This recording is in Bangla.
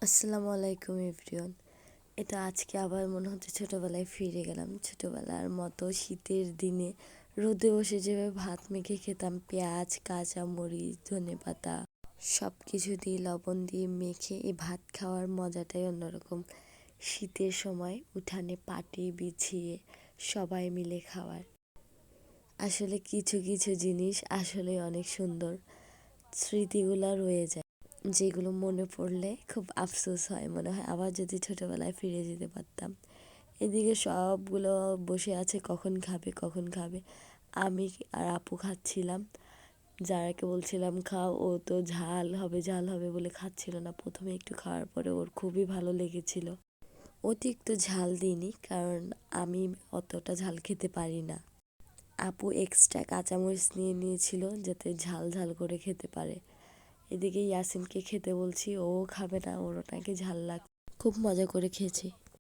আসসালামু আলাইকুম এভরিওয়ান। এটা আজকে আবার মনে হচ্ছে ছোটোবেলায় ফিরে গেলাম। ছোটোবেলার মতো শীতের দিনে রোদে বসে যেভাবে ভাত মেখে খেতাম, পেঁয়াজ, কাঁচামরিচ, ধনেপাতা সব কিছু দিয়ে লবণ দিয়ে মেখে এই ভাত খাওয়ার মজাটাই অন্যরকম। শীতের সময় উঠানে পাটি বিছিয়ে সবাই মিলে খাওয়ার আসলে কিছু কিছু জিনিস আসলে অনেক সুন্দর, স্মৃতিগুলো রয়ে যায় যেগুলো মনে পড়লে খুব আফসোস হয়, মনে হয় আবার যদি ছোটোবেলায় ফিরে যেতে পারতাম। এদিকে সবগুলো বসে আছে কখন খাবে কখন খাবে। আমি আর আপু খাচ্ছিলাম, যারাকে বলছিলাম খাও, ও তো ঝাল হবে বলে খাচ্ছিল না। প্রথমে একটু খাওয়ার পরে ওর খুবই ভালো লেগেছিল। অতিরিক্ত ঝাল দিইনি, কারণ আমি অতটা ঝাল খেতে পারি না। আপু এক্সট্রা কাঁচামরিচ নিয়ে নিয়েছিল যাতে ঝাল ঝাল করে খেতে পারে। এদিকে ইয়াসিনকে খেতে বলছি, ও খাবে না, ওর নাকি ঝাল লাগ। খুব মজা করে খেয়েছি।